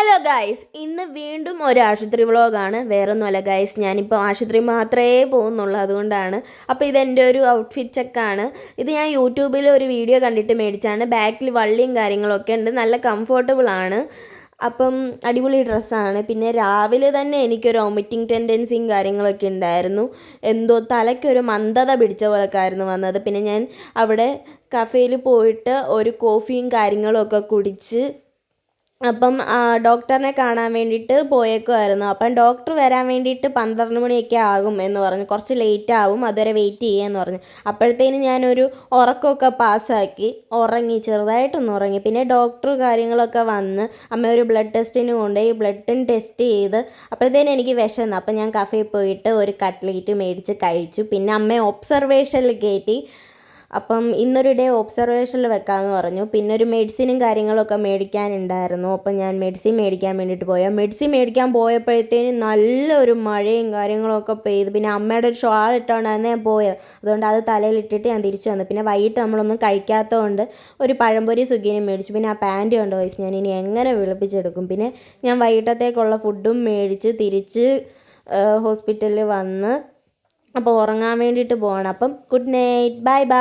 Hello guys, ഇന്ന് വീണ്ടും ഒരു ആശുപത്രി വ്ളോഗാണ്. വേറൊന്നുമല്ല ഗൈസ്, ഞാനിപ്പോൾ ആശുപത്രി മാത്രമേ പോകുന്നുള്ളൂ, അതുകൊണ്ടാണ്. അപ്പോൾ ഇതെൻ്റെ ഒരു ഔട്ട്ഫിറ്റ് ചെക്കാണ്. ഇത് ഞാൻ യൂട്യൂബിൽ ഒരു വീഡിയോ കണ്ടിട്ട് മേടിച്ചാണ്. ബാക്കിൽ വള്ളിയും കാര്യങ്ങളൊക്കെ ഉണ്ട്, നല്ല കംഫർട്ടബിൾ ആണ്. അപ്പം അടിപൊളി ഡ്രസ്സാണ്. പിന്നെ രാവിലെ തന്നെ എനിക്കൊരു വൊമിറ്റിംഗ് ടെൻഡൻസിയും കാര്യങ്ങളൊക്കെ ഉണ്ടായിരുന്നു. എന്തോ തലയ്ക്കൊരു മന്ദത പിടിച്ച പോലൊക്കെ ആയിരുന്നു വന്നത്. പിന്നെ ഞാൻ അവിടെ കഫേയിൽ പോയിട്ട് ഒരു കോഫിയും കാര്യങ്ങളും ഒക്കെ കുടിച്ച് അപ്പം ഡോക്ടറിനെ കാണാൻ വേണ്ടിയിട്ട് പോയേക്കുമായിരുന്നു. അപ്പം ഡോക്ടർ വരാൻ വേണ്ടിയിട്ട് 12 മണിയൊക്കെ ആകും എന്ന് പറഞ്ഞു. കുറച്ച് ലേറ്റ് ആവും, അതുവരെ വെയിറ്റ് ചെയ്യാമെന്ന് പറഞ്ഞു. അപ്പോഴത്തേനും ഞാനൊരു ഉറക്കമൊക്കെ പാസ്സാക്കി ഉറങ്ങി, ചെറുതായിട്ടൊന്ന് ഉറങ്ങി. പിന്നെ ഡോക്ടർ കാര്യങ്ങളൊക്കെ വന്ന് അമ്മ ഒരു ബ്ലഡ് ടെസ്റ്റിന് കൊണ്ടുപോയി ബ്ലഡും ടെസ്റ്റ് ചെയ്ത് അപ്പോഴത്തേനും എനിക്ക് വിശന്നു. അപ്പം ഞാൻ കഫേയിൽ പോയിട്ട് ഒരു കട്ട്ലേറ്റ് മേടിച്ച് കഴിച്ചു. പിന്നെ അമ്മയെ ഒബ്സർവേഷനിൽ കയറ്റി. അപ്പം ഇന്നൊരു ഡേ ഒബ്സർവേഷനിൽ വെക്കാമെന്ന് പറഞ്ഞു. പിന്നെ ഒരു മെഡിസിനും കാര്യങ്ങളൊക്കെ മേടിക്കാനുണ്ടായിരുന്നു. അപ്പം ഞാൻ മെഡിസിൻ മേടിക്കാൻ വേണ്ടിയിട്ട് മെഡിസിൻ മേടിക്കാൻ പോയപ്പോഴത്തേനും നല്ലൊരു മഴയും കാര്യങ്ങളൊക്കെ പെയ്തു. പിന്നെ അമ്മയുടെ ഒരു ഷാൾ ഇട്ടുകൊണ്ടാണ് ഞാൻ പോയത്. അതുകൊണ്ട് അത് തലയിലിട്ടിട്ട് ഞാൻ തിരിച്ചു വന്നു. പിന്നെ വൈകിട്ട് നമ്മളൊന്നും കഴിക്കാത്തതുകൊണ്ട് ഒരു പഴംപൊരി സുഖിനും മേടിച്ചു. പിന്നെ ആ പാൻറ്റ് കൊണ്ട് വയസ്സ് ഞാൻ ഇനി എങ്ങനെ വിളിപ്പിച്ചെടുക്കും. പിന്നെ ഞാൻ വൈകിട്ടത്തേക്കുള്ള ഫുഡും മേടിച്ച് തിരിച്ച് ഹോസ്പിറ്റലിൽ വന്ന് അപ്പോൾ ഉറങ്ങാൻ വേണ്ടിയിട്ട് പോവാണ്. അപ്പം ഗുഡ് നൈറ്റ്, ബൈ ബൈ.